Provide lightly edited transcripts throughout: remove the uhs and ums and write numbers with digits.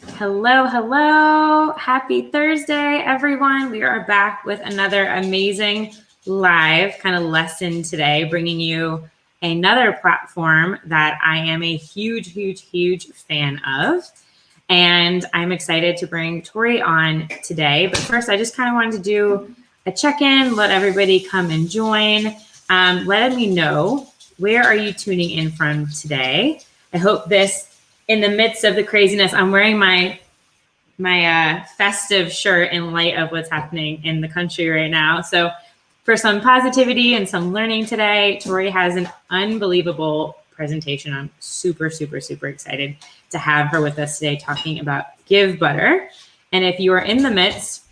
Hello, hello. Happy Thursday, everyone. We are back with another amazing live kind of lesson today, bringing you another platform that I am a huge fan of. And I'm excited to bring Tori on today. But first, I just kind of wanted to do a check-in, let everybody come and join. Let me know, where are you tuning in from today? I hope this, in the midst of the craziness, I'm wearing my festive shirt in light of what's happening in the country right now. So for some positivity and some learning today, Tori has an unbelievable presentation. I'm super excited to have her with us today talking about Givebutter. And if you are in the midst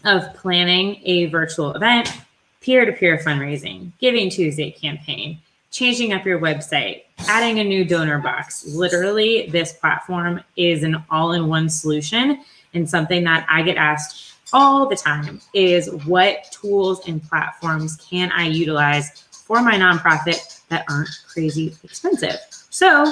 of planning a virtual event, peer-to-peer fundraising, Giving Tuesday campaign, changing up your website, adding a new donor box. Literally, this platform is an all-in-one solution, and something that I get asked all the time is, what tools and platforms can I utilize for my nonprofit that aren't crazy expensive? So,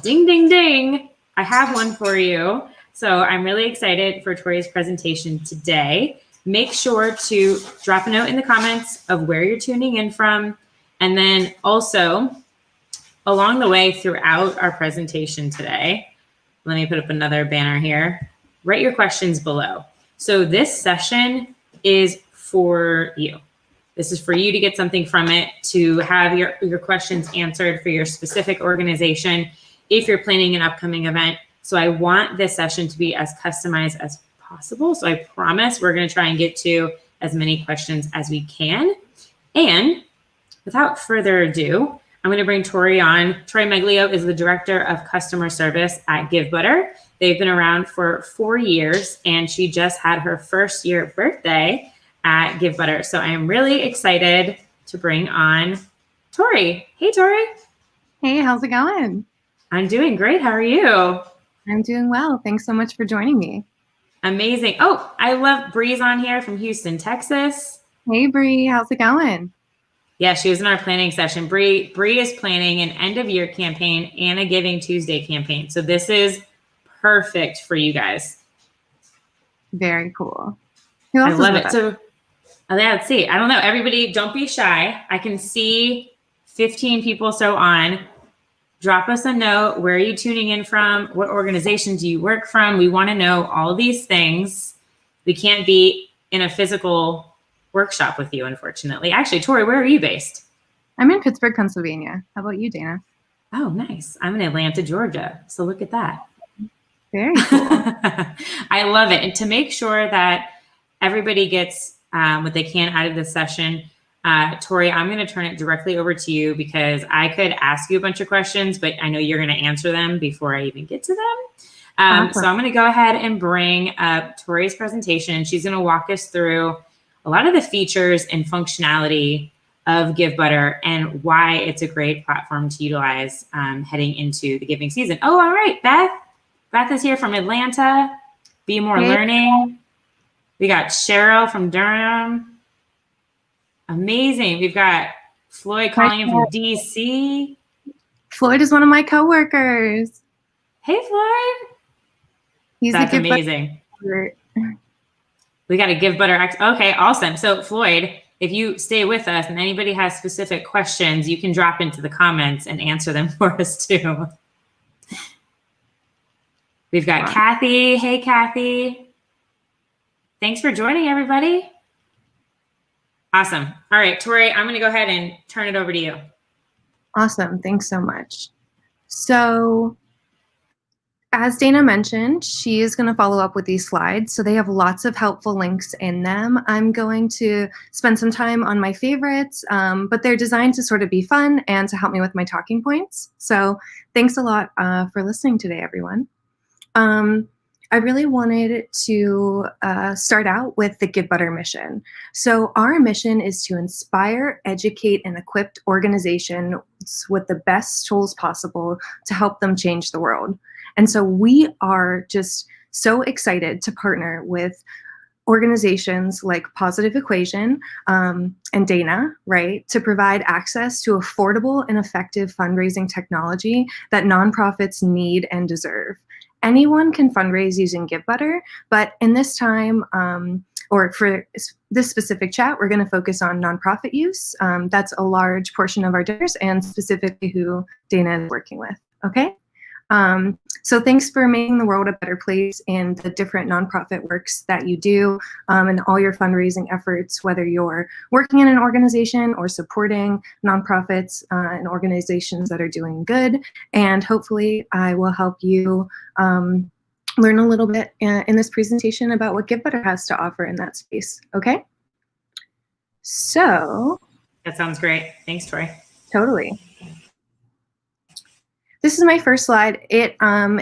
ding, ding, ding, I have one for you. So I'm really excited for Tori's presentation today. Make sure to drop a note in the comments of where you're tuning in from. And then also, along the way throughout our presentation today, let me put up another banner here. Write your questions below. So this session is for you. This is for you to get something from it, to have your questions answered for your specific organization if you're planning an upcoming event. So I want this session to be as customized as possible. So I promise we're going to try and get to as many questions as we can. And without further ado, I'm going to bring Tori on. Tori Meglio is the Director of Customer Service at Givebutter. They've been around for 4 years, and she just had her first year birthday at Givebutter. So I am really excited to bring on Tori. Hey, Tori. Hey, how's it going? I'm doing great. How are you? I'm doing well. Thanks so much for joining me. Amazing. Oh, I love Bree's on here from Houston, Texas. Hey, Bree, how's it going? Yeah, she was in our planning session. Bree is planning an end of year campaign and a Giving Tuesday campaign. So this is perfect for you guys. Very cool. Who else I love is it. with So let's see. I don't know. Everybody, don't be shy. I can see 15 people so on. Drop us a note. Where are you tuning in from? What organization do you work from? We want to know all these things. We can't be in a physical workshop with you, unfortunately. Actually, Tori, where are you based? I'm in Pittsburgh, Pennsylvania. How about you, Dana? Oh, nice. I'm in Atlanta, Georgia. So look at that. Very cool. I love it. And to make sure that everybody gets what they can out of this session, Tori, I'm going to turn it directly over to you, because I could ask you a bunch of questions, but I know you're going to answer them before I even get to them. Awesome. So I'm going to go ahead and bring up Tori's presentation. She's going to walk us through a lot of the features and functionality of Givebutter and why it's a great platform to utilize heading into the giving season. Oh, all right, Beth. Beth is here from Atlanta. Be More Learning. We got Cheryl from Durham. Amazing. We've got Floyd calling in from DC. Floyd is one of my coworkers. Hey, Floyd. That's amazing. We got to Givebutter. Okay, awesome. So Floyd, if you stay with us and anybody has specific questions, you can drop into the comments and answer them for us too. We've got Kathy. Hey, Kathy. Thanks for joining, everybody. Awesome. All right, Tori, I'm going to go ahead and turn it over to you. Awesome. Thanks so much. So as Dana mentioned, she is going to follow up with these slides. So they have lots of helpful links in them. I'm going to spend some time on my favorites, but they're designed to sort of be fun and to help me with my talking points. So thanks a lot for listening today, everyone. I really wanted to start out with the Givebutter mission. So our mission is to inspire, educate, and equip organizations with the best tools possible to help them change the world. And so we are just so excited to partner with organizations like Positive Equation and Dana, right, to provide access to affordable and effective fundraising technology that nonprofits need and deserve. anyone can fundraise using Givebutter, but in this time, or for this specific chat, we're going to focus on nonprofit use. That's a large portion of our donors and specifically who Dana is working with, okay? So thanks for making the world a better place in the different nonprofit works that you do and all your fundraising efforts, whether you're working in an organization or supporting nonprofits and organizations that are doing good. And hopefully I will help you learn a little bit in this presentation about what Givebutter has to offer in that space, okay? So. That sounds great. Thanks, Tori. Totally. This is my first slide. It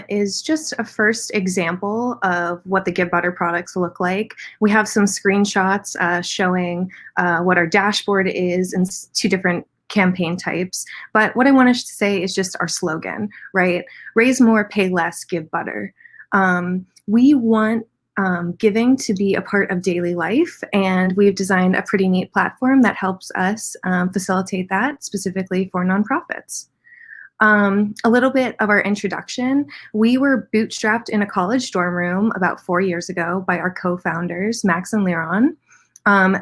is just a first example of what the Givebutter products look like. We have some screenshots showing what our dashboard is and 2 different campaign types. But what I wanted to say is just our slogan, right? Raise more, pay less, give butter. We want giving to be a part of daily life, and we've designed a pretty neat platform that helps us facilitate that specifically for nonprofits. A little bit of our introduction. We were bootstrapped in a college dorm room about 4 years ago by our co-founders, Max and Liron.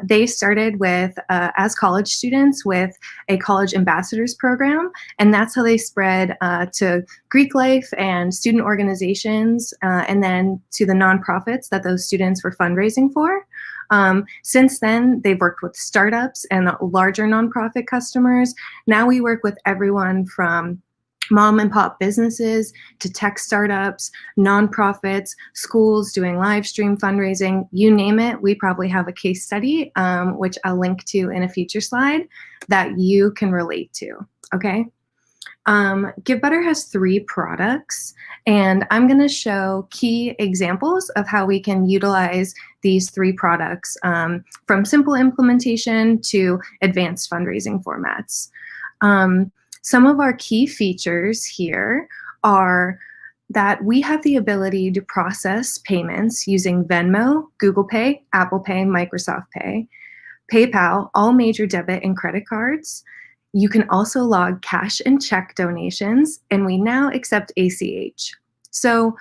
They started with, as college students, with a college ambassadors program, and that's how they spread to Greek life and student organizations, and then to the nonprofits that those students were fundraising for. Since then, they've worked with startups and larger nonprofit customers. Now we work with everyone from mom and pop businesses to tech startups, nonprofits, schools doing live stream fundraising, you name it. We probably have a case study, which I'll link to in a future slide that you can relate to, okay? Givebutter has 3 products, and I'm going to show key examples of how we can utilize these 3 products from simple implementation to advanced fundraising formats. Some of our key features here are that we have the ability to process payments using Venmo, Google Pay, Apple Pay, Microsoft Pay, PayPal, all major debit and credit cards. You can also log cash and check donations, and we now accept ACH. So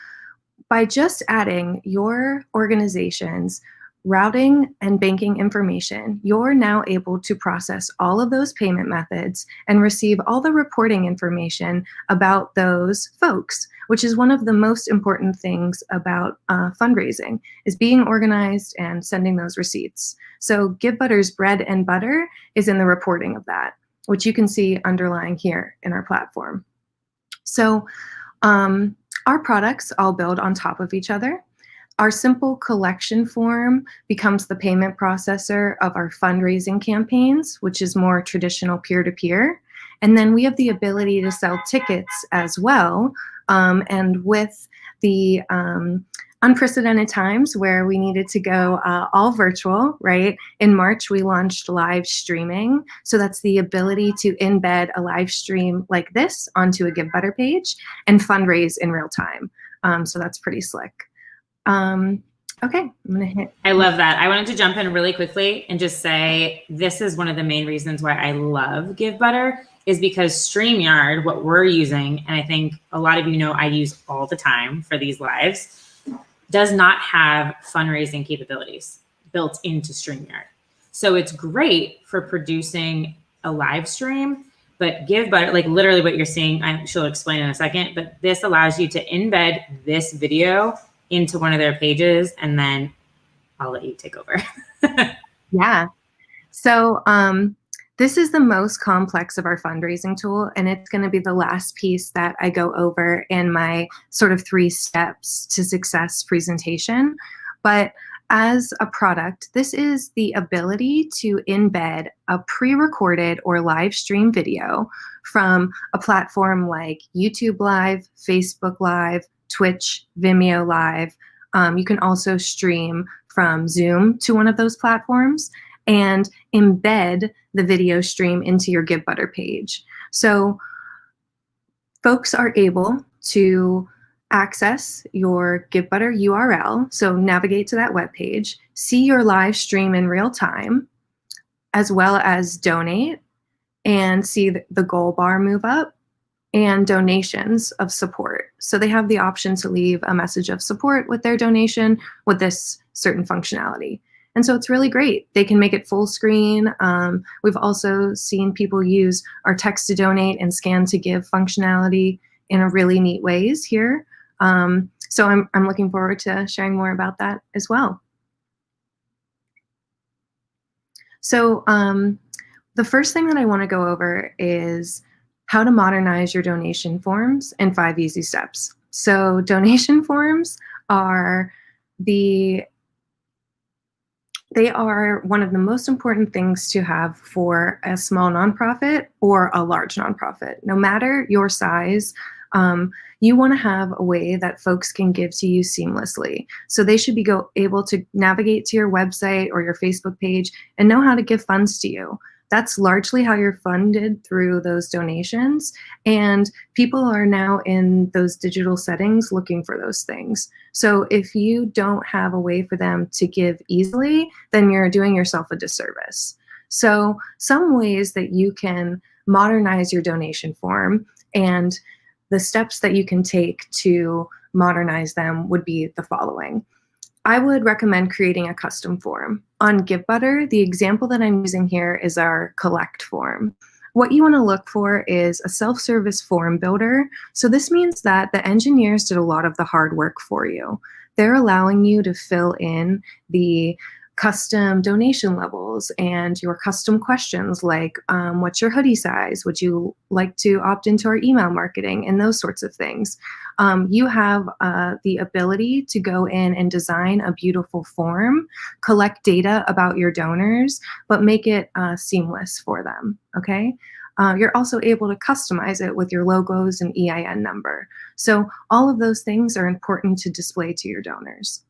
by just adding your organization's routing and banking information, you're now able to process all of those payment methods and receive all the reporting information about those folks, which is one of the most important things about fundraising, is being organized and sending those receipts. So Givebutter's bread and butter is in the reporting of that, which you can see underlying here in our platform. So our products all build on top of each other. Our simple collection form becomes the payment processor of our fundraising campaigns, which is more traditional peer-to-peer. And then we have the ability to sell tickets as well. And with the unprecedented times where we needed to go all virtual, right? In March, we launched live streaming. So that's the ability to embed a live stream like this onto a Givebutter page and fundraise in real time. So that's pretty slick. Okay, I'm gonna hit. I love that. I wanted to jump in really quickly and just say this is one of the main reasons why I love Givebutter is because StreamYard, what we're using, and I think a lot of you know I use all the time for these lives, does not have fundraising capabilities built into StreamYard. So it's great for producing a live stream, but Givebutter, like literally what you're seeing, she'll explain in a second, but this allows you to embed this video into one of their pages, and then I'll let you take over. Yeah. So this is the most complex of our fundraising tool, and it's going to be the last piece that I go over in my sort of 3 steps to success presentation. But as a product, this is the ability to embed a pre-recorded or live stream video from a platform like YouTube Live, Facebook Live, Twitch, Vimeo Live. You can also stream from Zoom to one of those platforms and embed the video stream into your Givebutter page. So folks are able to access your Givebutter URL, so navigate to that web page, see your live stream in real time, as well as donate and see the goal bar move up. and donations of support. So they have the option to leave a message of support with their donation with this certain functionality. And so it's really great. They can make it full screen. We've also seen people use our text to donate and scan to give functionality in a really neat ways here. So I'm looking forward to sharing more about that as well. So the first thing that I want to go over is how to modernize your donation forms in 5 easy steps. So donation forms are they are one of the most important things to have for a small nonprofit or a large nonprofit. No matter your size, you want to have a way that folks can give to you seamlessly. So they should be able to navigate to your website or your Facebook page and know how to give funds to you. That's largely how you're funded through those donations. And people are now in those digital settings looking for those things. So if you don't have a way for them to give easily, then you're doing yourself a disservice. So some ways that you can modernize your donation form and the steps that you can take to modernize them would be the following. I would recommend creating a custom form. On Givebutter, the example that I'm using here is our collect form. What you want to look for is a self-service form builder. So this means that the engineers did a lot of the hard work for you. They're allowing you to fill in the custom donation levels and your custom questions like what's your hoodie size? Would you like to opt into our email marketing and those sorts of things. You have the ability to go in and design a beautiful form, collect data about your donors, but make it seamless for them, okay? You're also able to customize it with your logos and EIN number. So all of those things are important to display to your donors.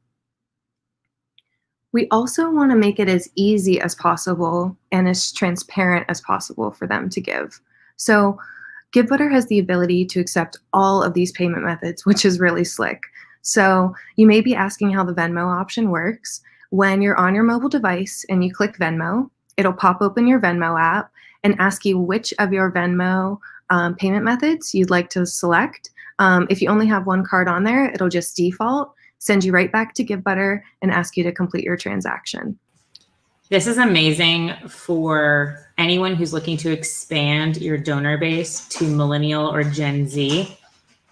We also want to make it as easy as possible and as transparent as possible for them to give. So Givebutter has the ability to accept all of these payment methods, which is really slick. So you may be asking how the Venmo option works. When you're on your mobile device and you click Venmo, it'll pop open your Venmo app and ask you which of your Venmo payment methods you'd like to select. If you only have one card on there, it'll just default, send you right back to Givebutter and ask you to complete your transaction. This is amazing for anyone who's looking to expand your donor base to millennial or Gen Z.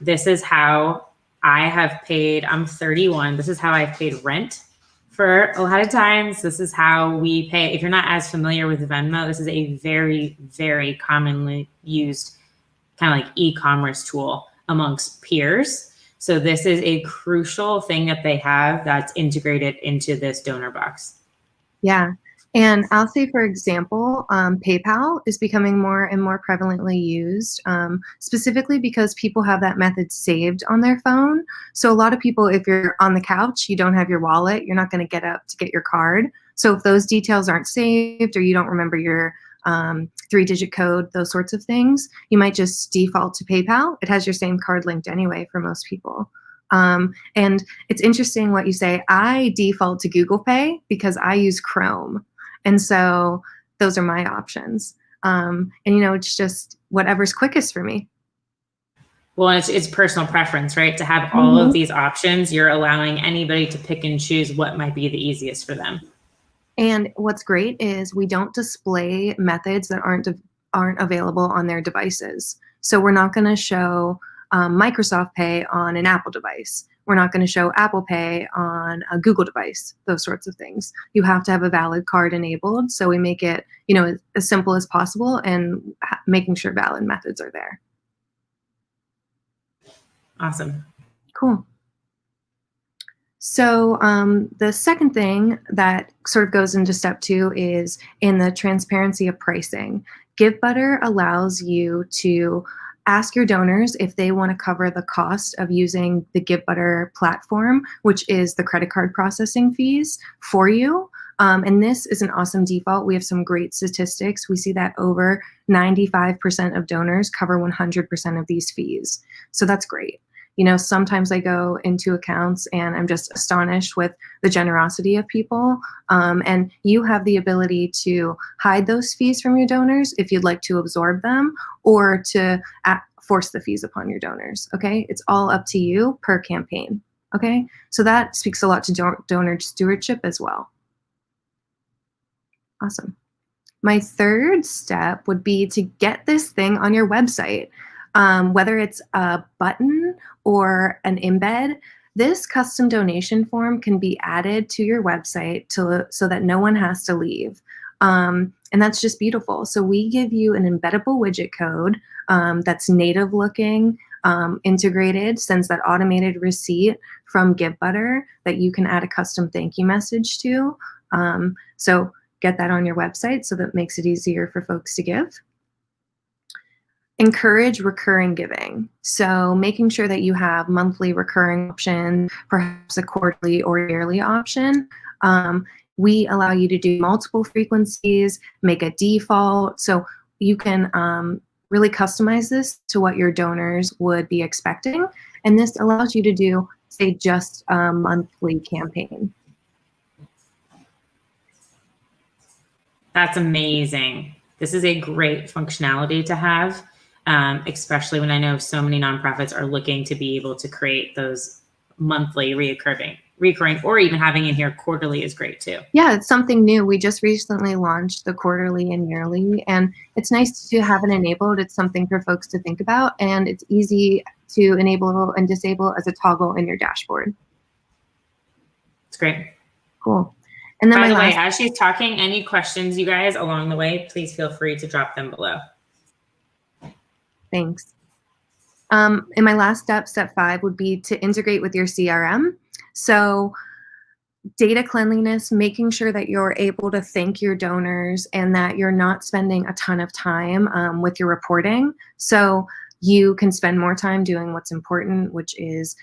This is how I have paid, I'm 31. This is how I've paid rent for a lot of times. This is how we pay. If you're not as familiar with Venmo, this is a very, very commonly used kind of like e-commerce tool amongst peers. So this is a crucial thing that they have that's integrated into this donor box. Yeah. And I'll say, for example, PayPal is becoming more and more prevalently used, specifically because people have that method saved on their phone. So a lot of people, if you're on the couch, you don't have your wallet, you're not going to get up to get your card. So if those details aren't saved or you don't remember your 3-digit code, those sorts of things, you might just default to PayPal. It has your same card linked anyway for most people. And it's interesting what you say. I default to Google Pay because I use Chrome. And so those are my options. And, it's just whatever's quickest for me. Well, it's personal preference, right? To have all of these options, you're allowing anybody to pick and choose what might be the easiest for them. And what's great is we don't display methods that aren't available on their devices. So we're not going to show Microsoft Pay on an Apple device. We're not going to show Apple Pay on a Google device, those sorts of things. You have to have a valid card enabled. So we make it, as simple as possible and making sure valid methods are there. Awesome. Cool. So the second thing that sort of goes into step 2 is in the transparency of pricing. Givebutter allows you to ask your donors if they want to cover the cost of using the Givebutter platform, which is the credit card processing fees for you. And this is an awesome default. We have some great statistics. We see that over 95% of donors cover 100% of these fees. So that's great. Sometimes I go into accounts and I'm just astonished with the generosity of people. And you have the ability to hide those fees from your donors if you'd like to absorb them, or to force the fees upon your donors, okay? It's all up to you per campaign, okay? So that speaks a lot to donor stewardship as well. Awesome. My third step would be to get this thing on your website. Whether it's a button or an embed, this custom donation form can be added to your website so that no one has to leave. And that's just beautiful. So we give you an embeddable widget code that's native looking, integrated, sends that automated receipt from Givebutter that you can add a custom thank you message to. So get that on your website so that makes it easier for folks to give. Encourage recurring giving. So making sure that you have monthly recurring options, perhaps a quarterly or yearly option. We allow you to do multiple frequencies, make a default. So you can really customize this to what your donors would be expecting. And this allows you to do, say, just a monthly campaign. That's amazing. This is a great functionality to have, especially when I know so many nonprofits are looking to be able to create those monthly recurring, or even having in here quarterly is great too. Yeah, it's something new. We just recently launched the quarterly and yearly, and it's nice to have it enabled. It's something for folks to think about, and it's easy to enable and disable as a toggle in your dashboard. It's great. Cool. And then by the way, as she's talking, any questions you guys along the way, please feel free to drop them below. Thanks. And my last step, step 5, would be to integrate with your CRM. So data cleanliness, making sure that you're able to thank your donors and that you're not spending a ton of time with your reporting. So you can spend more time doing what's important, which is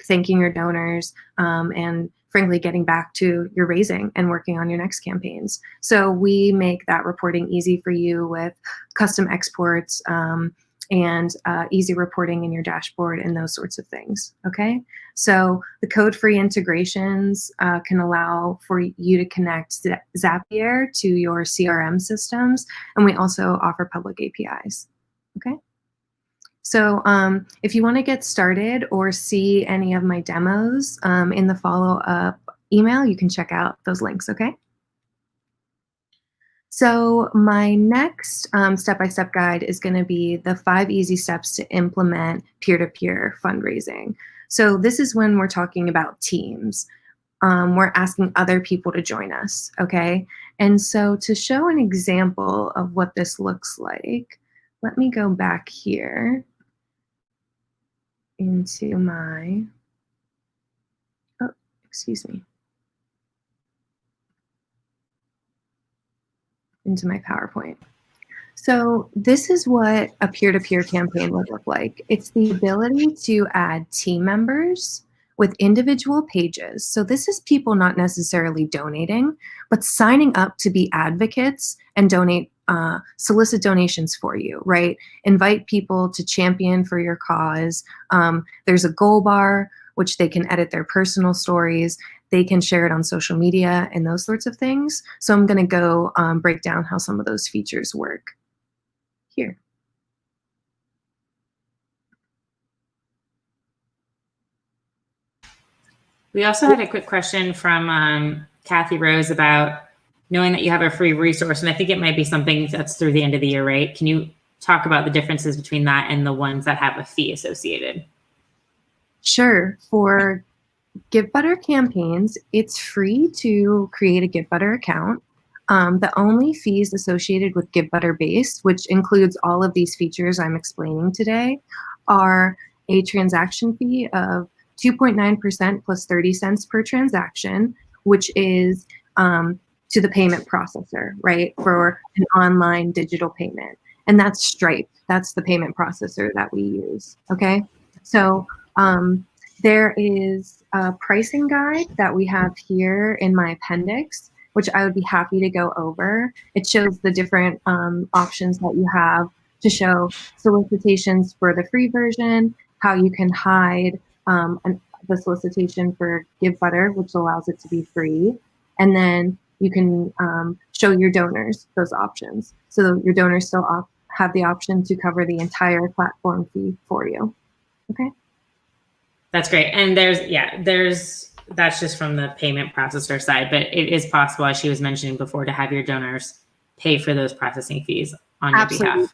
thanking your donors and frankly getting back to your raising and working on your next campaigns. So we make that reporting easy for you with custom exports and easy reporting in your dashboard and those sorts of things, okay? So the code-free integrations can allow for you to connect Zapier to your CRM systems, and we also offer public APIs, okay? So if you want to get started or see any of my demos in the follow-up email, you can check out those links, okay? So my next step-by-step guide is going to be the 5 easy steps to implement peer-to-peer fundraising. So this is when we're talking about teams. We're asking other people to join us, okay? And so to show an example of what this looks like, let me go back here into my, oh, excuse me, into my PowerPoint. So this is what a peer-to-peer campaign would look like. It's the ability to add team members with individual pages. So this is people not necessarily donating, but signing up to be advocates and donate, solicit donations for you, right? Invite people to champion for your cause. There's a goal bar, which they can edit their personal stories. They can share it on social media and those sorts of things. So I'm gonna go break down how some of those features work here. We also had a quick question from Kathy Rose about knowing that you have a free resource, and I think it might be something that's through the end of the year, right? Can you talk about the differences between that and the ones that have a fee associated? Sure. For Givebutter campaigns, it's free to create a Givebutter account. The only fees associated with Givebutter Base, which includes all of these features I'm explaining today, are a transaction fee of 2.9% plus 30 cents per transaction, which is to the payment processor, right, for an online digital payment. And that's Stripe. That's the payment processor that we use, okay? So there is a pricing guide that we have here in my appendix, which I would be happy to go over. It shows the different options that you have to show solicitations for the free version, how you can hide the solicitation for Givebutter, which allows it to be free. And then you can show your donors those options. So your donors still have the option to cover the entire platform fee for you. Okay. That's great. And that's just from the payment processor side, but it is possible, as she was mentioning before, to have your donors pay for those processing fees on your behalf.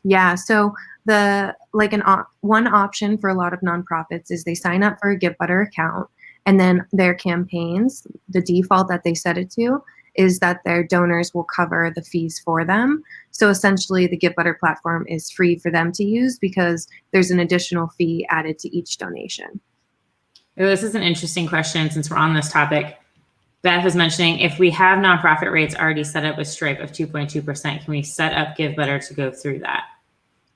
Yeah. So one option for a lot of nonprofits is they sign up for a Givebutter account, and then their campaigns, the default that they set it to is that their donors will cover the fees for them. So essentially the Givebutter platform is free for them to use because there's an additional fee added to each donation. This is an interesting question since we're on this topic. Beth was mentioning, if we have nonprofit rates already set up with Stripe of 2.2%, can we set up Givebutter to go through that?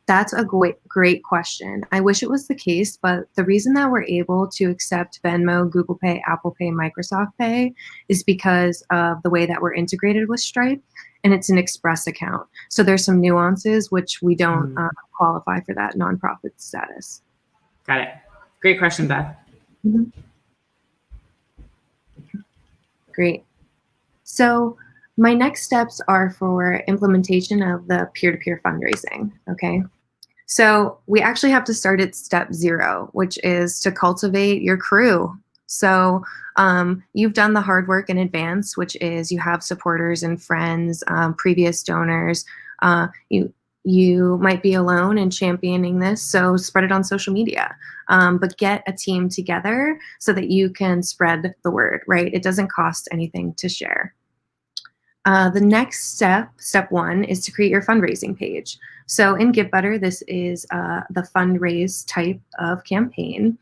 That's a great question. I wish it was the case, but the reason that we're able to accept Venmo, Google Pay, Apple Pay, Microsoft Pay is because of the way that we're integrated with Stripe, and it's an Express account. So there's some nuances which we don't qualify for that nonprofit status. Got it. Great question, Beth. Great. So my next steps are for implementation of the peer-to-peer fundraising, okay? So we actually have to start at step 0, which is to cultivate your crew. So you've done the hard work in advance, which is you have supporters and friends, previous donors. You might be alone in championing this, so spread it on social media. But get a team together so that you can spread the word, right? It doesn't cost anything to share. The next step 1, is to create your fundraising page. So in Givebutter, this is the fundraise type of campaign.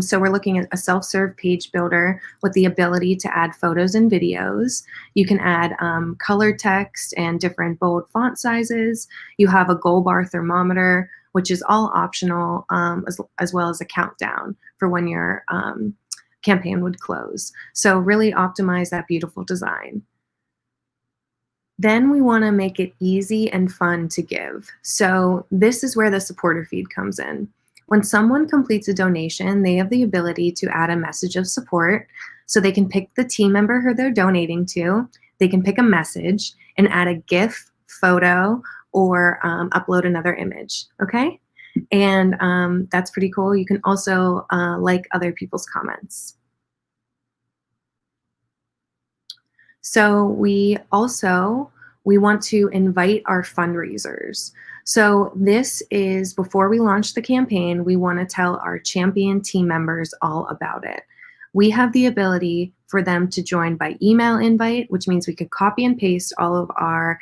So we're looking at a self-serve page builder with the ability to add photos and videos. You can add color text and different bold font sizes. You have a goal bar thermometer, which is all optional, as well as a countdown for when your campaign would close. So really optimize that beautiful design. Then we want to make it easy and fun to give. So this is where the supporter feed comes in. When someone completes a donation, they have the ability to add a message of support. So they can pick the team member who they're donating to, they can pick a message and add a GIF, photo, or upload another image, okay? And that's pretty cool. You can also like other people's comments. So we want to invite our fundraisers. So this is before we launch the campaign, we want to tell our champion team members all about it. We have the ability for them to join by email invite, which means we could copy and paste all of our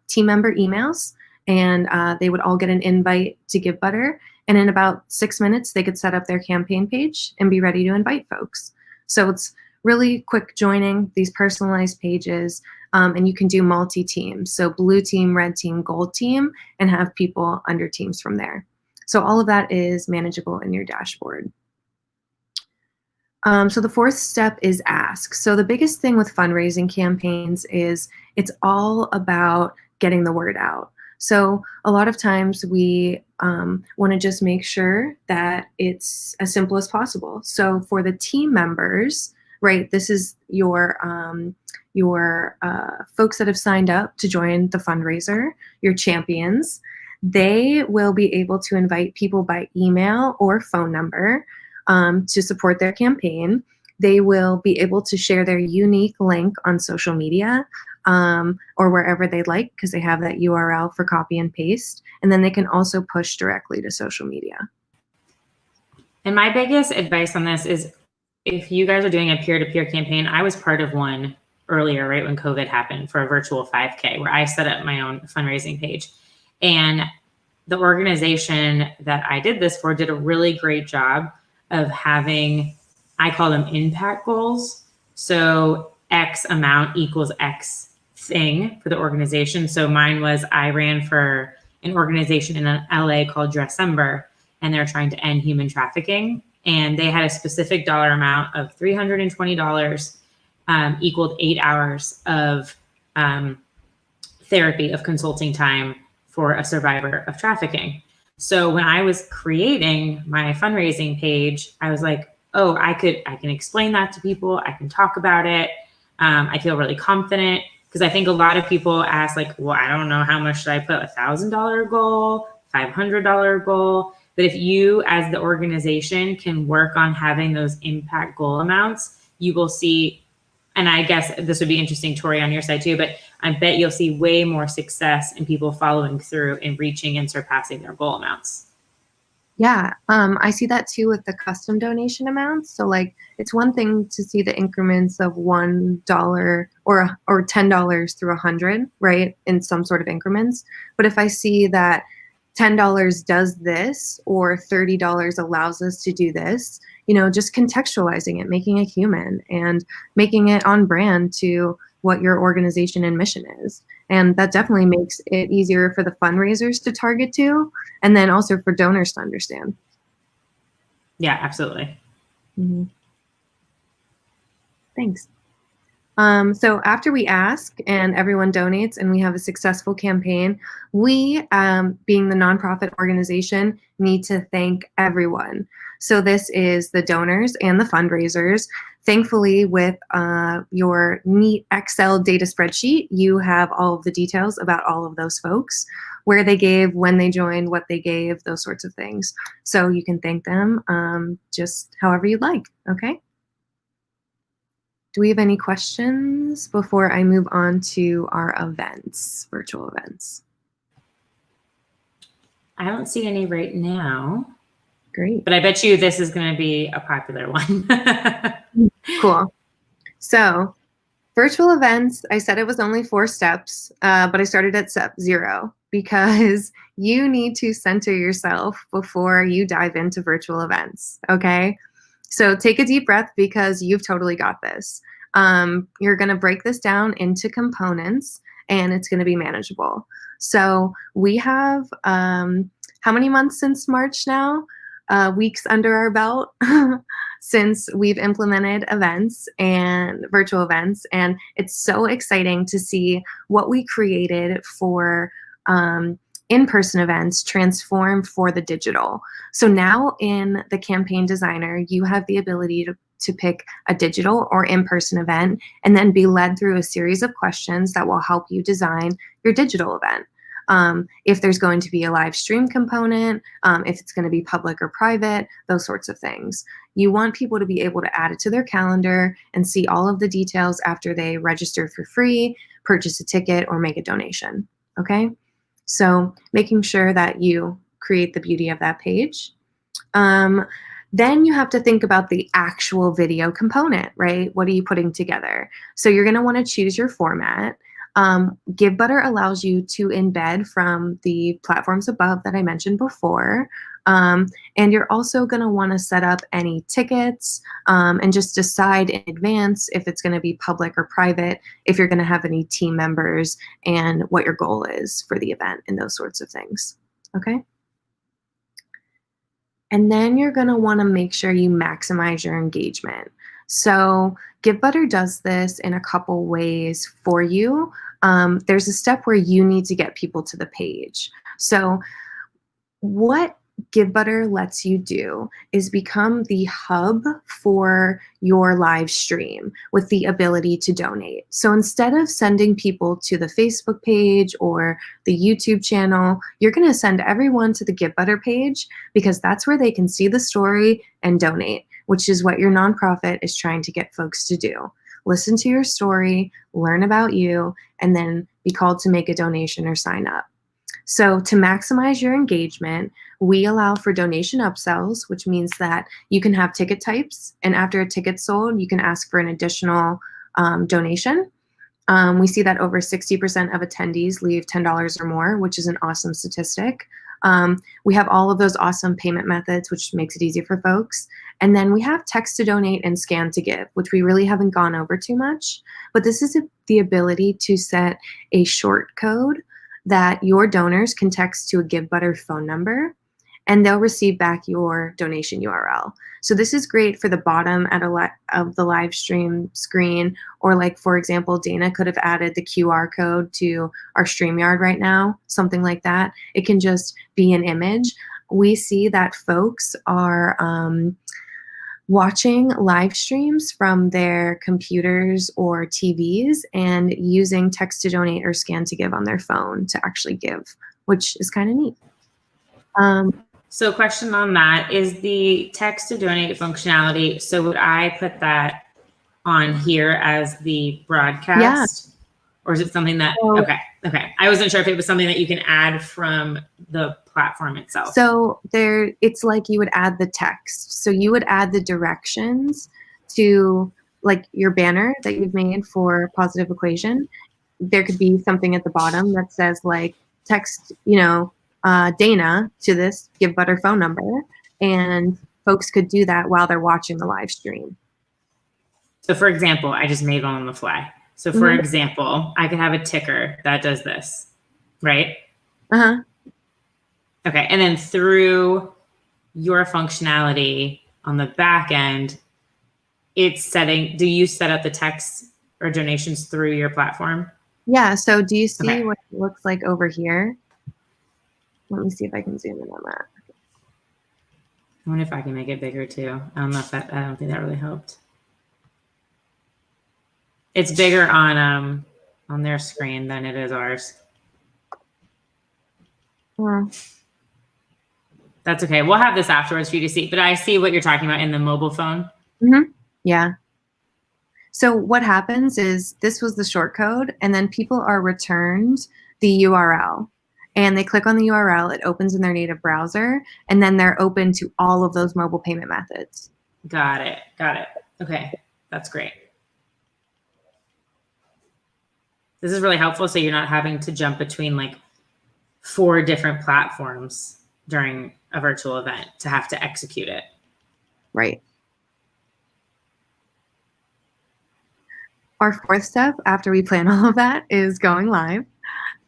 team member emails, and they would all get an invite to Givebutter. And in about 6 minutes, they could set up their campaign page and be ready to invite folks. So it's really quick joining these personalized pages, and you can do multi-teams. So blue team, red team, gold team, and have people under teams from there. So all of that is manageable in your dashboard. So the 4th step is ask. So the biggest thing with fundraising campaigns is it's all about getting the word out. So a lot of times we want to just make sure that it's as simple as possible. So for the team members, right, this is your folks that have signed up to join the fundraiser, your champions. They will be able to invite people by email or phone number to support their campaign. They will be able to share their unique link on social media or wherever they'd like, because they have that URL for copy and paste. And then they can also push directly to social media. And my biggest advice on this is, if you guys are doing a peer-to-peer campaign, I was part of one earlier, right when COVID happened, for a virtual 5K, where I set up my own fundraising page. And the organization that I did this for did a really great job of having, I call them impact goals. So X amount equals X thing for the organization. So mine was, I ran for an organization in LA called Dressember, and they're trying to end human trafficking. And they had a specific dollar amount of $320 equaled 8 hours of therapy, of consulting time for a survivor of trafficking. So when I was creating my fundraising page, I was like, oh, I can explain that to people. I can talk about it. I feel really confident, Because I think a lot of people ask like, well, I don't know, how much should I put? $1,000 goal, $500 goal. But if you as the organization can work on having those impact goal amounts, you will see, and I guess this would be interesting, Tori, on your side too, but I bet you'll see way more success in people following through and reaching and surpassing their goal amounts. Yeah, I see that too with the custom donation amounts. So like, it's one thing to see the increments of $1 or $10 through 100, right, in some sort of increments. But if I see that $10 does this or $30 allows us to do this, just contextualizing it, making it human, and making it on brand to what your organization and mission is. And that definitely makes it easier for the fundraisers to target to, and then also for donors to understand. Yeah, absolutely. Mm-hmm. Thanks. So after we ask and everyone donates and we have a successful campaign, we, being the nonprofit organization, need to thank everyone. So this is the donors and the fundraisers. Thankfully, with your neat Excel data spreadsheet, you have all of the details about all of those folks, where they gave, when they joined, what they gave, those sorts of things. So you can thank them just however you'd like, okay? Do we have any questions before I move on to our events, virtual events? I don't see any right now. Great. But I bet you this is going to be a popular one. Cool. So virtual events, I said it was only 4 steps, but I started at step 0 because you need to center yourself before you dive into virtual events, okay? So take a deep breath because you've totally got this. You're going to break this down into components and it's going to be manageable. So we have how many months since March now? Weeks under our belt since we've implemented events and virtual events. And it's so exciting to see what we created for in-person events transform for the digital. So now in the Campaign Designer, you have the ability to pick a digital or in-person event and then be led through a series of questions that will help you design your digital event. If there's going to be a live stream component, if it's going to be public or private, those sorts of things. You want people to be able to add it to their calendar and see all of the details after they register for free, purchase a ticket, or make a donation, okay? So making sure that you create the beauty of that page. Then you have to think about the actual video component, right? What are you putting together? So you're going to want to choose your format. Givebutter allows you to embed from the platforms above that I mentioned before. And you're also going to want to set up any tickets and just decide in advance if it's going to be public or private, if you're going to have any team members, and what your goal is for the event and those sorts of things. Okay? And then you're going to want to make sure you maximize your engagement. So Givebutter does this in a couple ways for you. There's a step where you need to get people to the page. So what Givebutter lets you do is become the hub for your live stream with the ability to donate. So instead of sending people to the Facebook page or the YouTube channel, you're going to send everyone to the Givebutter page because that's where they can see the story and donate, which is what your nonprofit is trying to get folks to do. Listen to your story, learn about you, and then be called to make a donation or sign up. So to maximize your engagement, we allow for donation upsells, which means that you can have ticket types, and after a ticket's sold, you can ask for an additional donation. We see that over 60% of attendees leave $10 or more, which is an awesome statistic. We have all of those awesome payment methods, which makes it easier for folks. And then we have text to donate and scan to give, which we really haven't gone over too much. But this is the ability to set a short code that your donors can text to a Givebutter phone number, and they'll receive back your donation URL. So this is great for the bottom of the live stream screen, or like, for example, Dana could have added the QR code to our StreamYard right now, something like that. It can just be an image. We see that folks are watching live streams from their computers or TVs and using text to donate or scan to give on their phone to actually give, which is kind of neat. So question on that, is the text to donate functionality, so would I put that on here as the broadcast? Or is it something that, okay. I wasn't sure if it was something that you can add from the platform itself. So it's like you would add the text. So you would add the directions to like your banner that you've made for Positive Equation. There could be something at the bottom that says like text, Dana to this Givebutter phone number, and folks could do that while they're watching the live stream. So for example, I just made one on the fly. So for example, I could have a ticker that does this, right? Uh-huh. Okay, and then through your functionality on the back end, it's setting, do you set up the text or donations through your platform? Yeah, so do you see what it looks like over here? Let me see if I can zoom in on that. I wonder if I can make it bigger too. I don't think that really helped. It's bigger on their screen than it is ours. That's okay. We'll have this afterwards for you to see, but I see what you're talking about in the mobile phone. Yeah. So what happens is this was the short code, and then people are returned the URL. And they click on the URL, it opens in their native browser, and then they're open to all of those mobile payment methods. Got it. Okay, that's great. This is really helpful, so you're not having to jump between like 4 different platforms during a virtual event to have to execute it. Right. Our 4th step after we plan all of that is going live.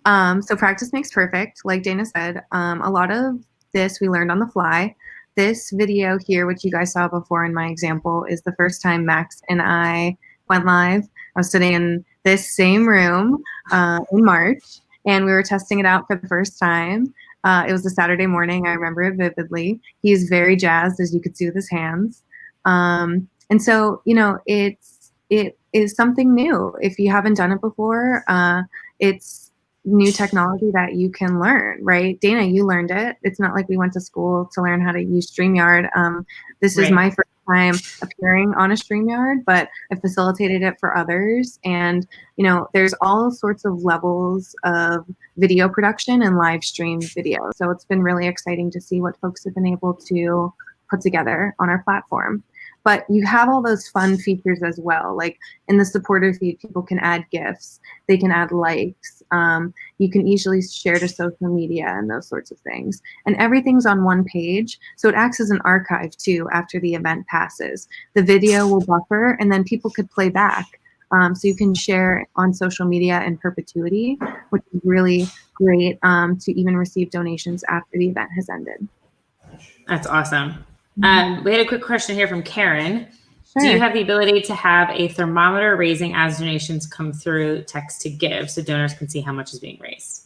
So practice makes perfect, like Dana said. A lot of this we learned on the fly. This video here, which you guys saw before in my example, is the first time Max and I went live. I was sitting in this same room in March, and we were testing it out for the first time. It was a Saturday morning. I remember it vividly. He's very jazzed, as you could see with his hands. And so, it is something new. If you haven't done it before, it's new technology that you can learn, right? Dana, you learned it. It's not like we went to school to learn how to use StreamYard. This is my first time appearing on a StreamYard, but I facilitated it for others. And, there's all sorts of levels of video production and live stream video. So it's been really exciting to see what folks have been able to put together on our platform. But you have all those fun features as well. Like in the supporter feed, people can add GIFs, they can add likes, you can easily share to social media and those sorts of things. And everything's on one page, so it acts as an archive too after the event passes. The video will buffer, and then people could play back. So you can share on social media in perpetuity, which is really great to even receive donations after the event has ended. That's awesome. We had a quick question here from Karen. Sure. Do you have the ability to have a thermometer raising as donations come through text to give so donors can see how much is being raised?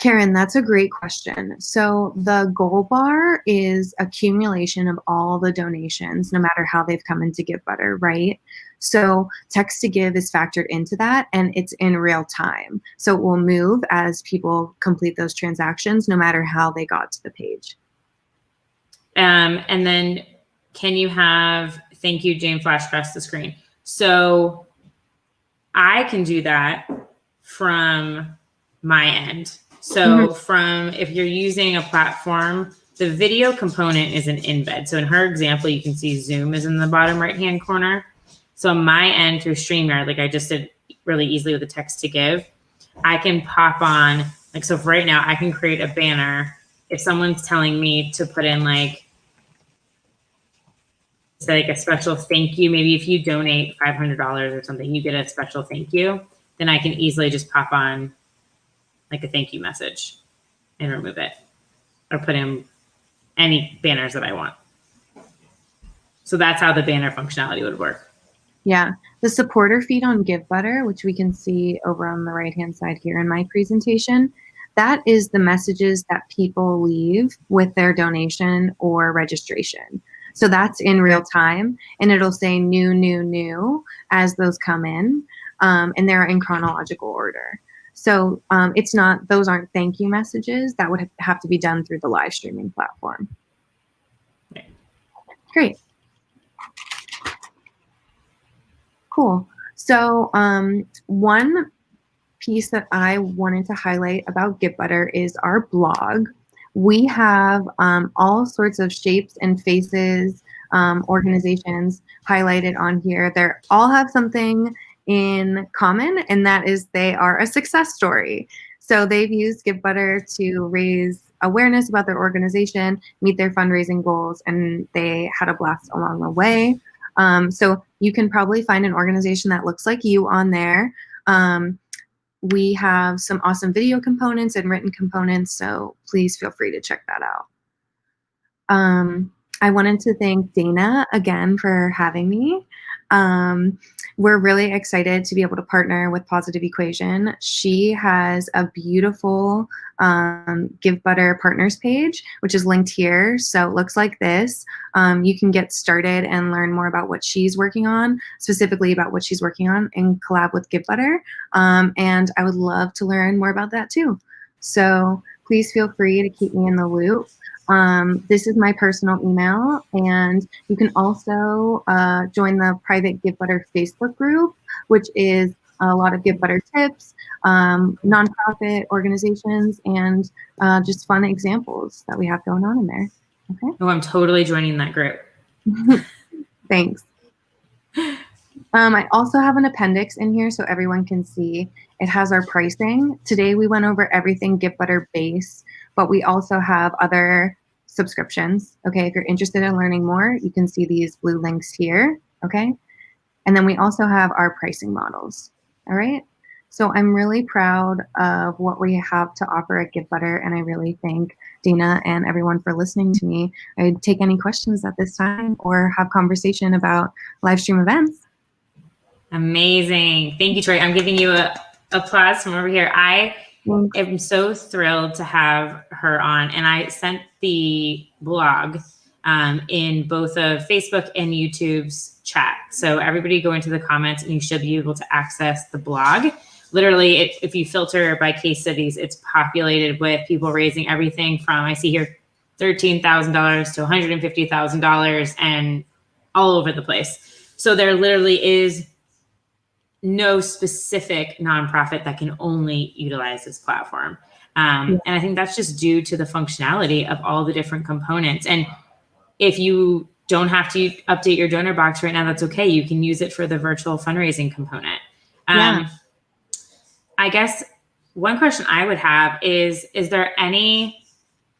Karen, that's a great question. So the goal bar is accumulation of all the donations, no matter how they've come into Givebutter, right? So text to give is factored into that, and it's in real time. So it will move as people complete those transactions, no matter how they got to the page. And then can you have, thank you, Jane, flash across the screen. So I can do that from my end. So if you're using a platform, the video component is an embed. So in her example, you can see Zoom is in the bottom right-hand corner. So on my end through StreamYard, like I just did really easily with the text to give, I can pop on, like, so for right now, I can create a banner. If someone's telling me to put in like a special thank you, maybe if you donate $500 or something, you get a special thank you, then I can easily just pop on like a thank you message and remove it or put in any banners that I want. So that's how the banner functionality would work. Yeah, the supporter feed on Givebutter, which we can see over on the right-hand side here in my presentation, that is the messages that people leave with their donation or registration. So that's in real time, and it'll say new as those come in, and they're in chronological order. So it's not, those aren't thank you messages. That would have to be done through the live streaming platform. Great. Cool. So one piece that I wanted to highlight about Givebutter is our blog. We have all sorts of shapes and faces, organizations highlighted on here. They all have something in common, and that is they are a success story. So they've used Givebutter to raise awareness about their organization, meet their fundraising goals, and they had a blast along the way. So you can probably find an organization that looks like you on there. We have some awesome video components and written components, so please feel free to check that out. I wanted to thank Dana again for having me. We're really excited to be able to partner with Positive Equation. She has a beautiful Givebutter partners page, which is linked here. So it looks like this. You can get started and learn more about what she's working on, specifically about what she's working on in collab with Givebutter. And I would love to learn more about that too. So please feel free to keep me in the loop. This is my personal email, and you can also join the private Givebutter Facebook group, which is a lot of Givebutter tips, nonprofit organizations, and just fun examples that we have going on in there. Okay. Oh, I'm totally joining that group. Thanks. I also have an appendix in here so everyone can see. It has our pricing. Today we went over everything Givebutter base, but we also have other subscriptions. Okay, if you're interested in learning more, you can see these blue links here. Okay, and then we also have our pricing models. All right, so I'm really proud of what we have to offer at Givebutter, and I really thank Dana and everyone for listening to me. I'd take any questions at this time or have conversation about live stream events. Amazing. Thank you, Tori. I'm giving you a applause from over here. I am so thrilled to have her on, and I sent the blog in both of Facebook and YouTube's chat. So everybody go into the comments and you should be able to access the blog. Literally, if you filter by case studies, it's populated with people raising everything from, I see here, $13,000 to $150,000 and all over the place. So there literally is no specific nonprofit that can only utilize this platform. And I think that's just due to the functionality of all the different components. And if you don't have to update your donor box right now, that's okay. You can use it for the virtual fundraising component. I guess one question I would have is there any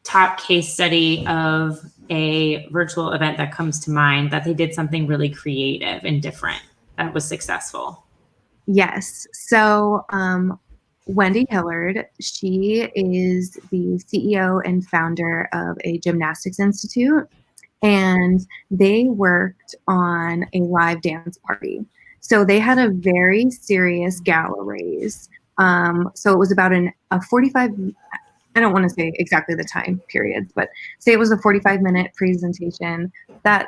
top case study of a virtual event that comes to mind that they did something really creative and different that was successful? Yes. So Wendy Hillard, she is the CEO and founder of a gymnastics institute, and they worked on a live dance party. So they had a very serious gala raise. So it was about a 45, I don't want to say exactly the time periods, but say it was a 45-minute presentation that,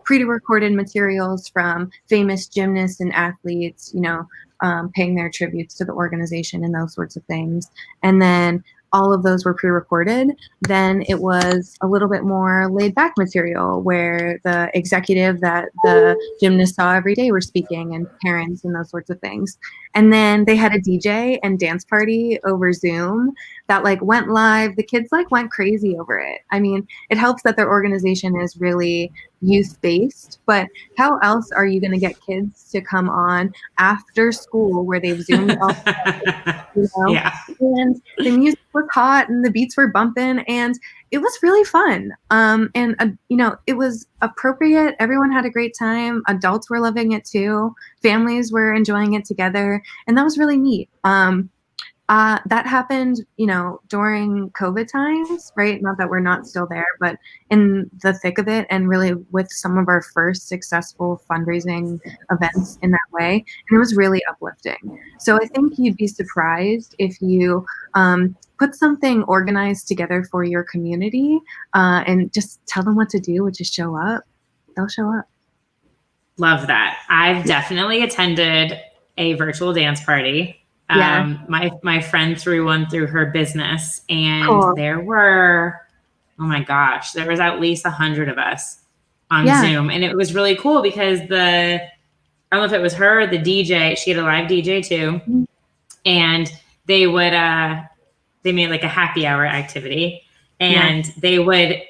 pre-recorded materials from famous gymnasts and athletes, paying their tributes to the organization and those sorts of things. And then all of those were pre-recorded. Then it was a little bit more laid back material where the executive that the gymnast saw every day were speaking, and parents and those sorts of things. And then they had a DJ and dance party over Zoom that went live. The kids went crazy over it. I mean, it helps that their organization is really youth-based, but how else are you going to get kids to come on after school where they've Zoomed all Yeah. And the music was hot and the beats were bumping and it was really fun. It was appropriate. Everyone had a great time. Adults were loving it too. Families were enjoying it together. And that was really neat. That happened, during COVID times, right? Not that we're not still there, but in the thick of it, and really with some of our first successful fundraising events in that way. And it was really uplifting. So I think you'd be surprised if you put something organized together for your community and just tell them what to do, which is show up. They'll show up. Love that. I've definitely attended a virtual dance party. Yeah. My friend threw one through her business, and Cool. there were, oh my gosh, there was at least 100 of us on Yeah. Zoom, and it was really cool because I don't know if it was her or the DJ. She had a live DJ too, Mhm. and they would they made like a happy hour activity, Yeah. and they would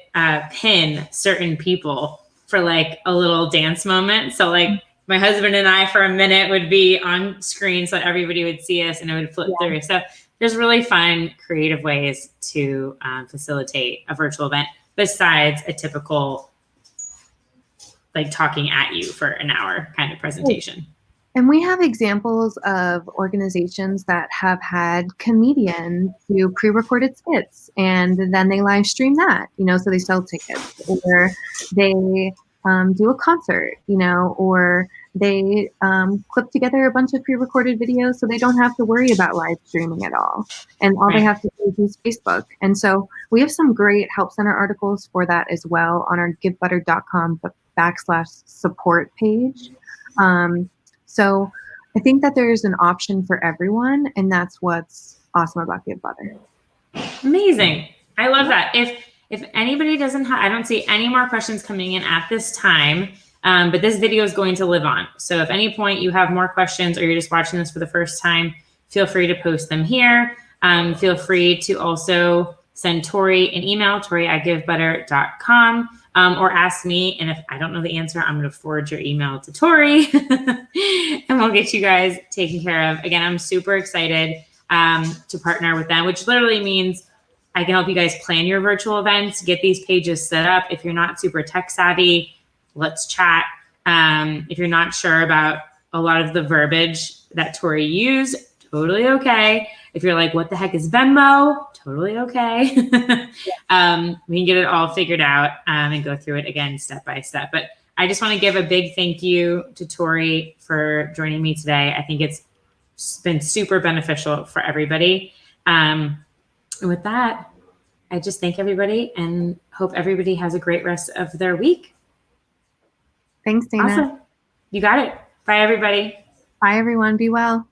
pin certain people for like a little dance moment. So like my husband and I for a minute would be on screen so everybody would see us and it would flip through. So there's really fun, creative ways to facilitate a virtual event besides a typical like talking at you for an hour kind of presentation. And we have examples of organizations that have had comedians do pre-recorded skits and then they live stream that, so they sell tickets, or they do a concert, or they clip together a bunch of pre-recorded videos so they don't have to worry about live streaming at all. And all they have to do is use Facebook. And so we have some great Help Center articles for that as well on our givebutter.com/support page. So I think that there's an option for everyone, and that's what's awesome about Givebutter. Amazing. I love that. If anybody doesn't have, I don't see any more questions coming in at this time, but this video is going to live on. So if any point you have more questions or you're just watching this for the first time, feel free to post them here. Feel free to also send Tori an email, tori@givebutter.com, or ask me. And if I don't know the answer, I'm going to forward your email to Tori and we'll get you guys taken care of. Again, I'm super excited to partner with them, which literally means I can help you guys plan your virtual events, get these pages set up. If you're not super tech savvy, let's chat. If you're not sure about a lot of the verbiage that Tori used, totally okay. If you're like, what the heck is Venmo? Totally okay. We can get it all figured out and go through it again step by step. But I just want to give a big thank you to Tori for joining me today. I think it's been super beneficial for everybody. And with that, I just thank everybody and hope everybody has a great rest of their week. Thanks, Dana. Awesome. You got it. Bye, everybody. Bye, everyone. Be well.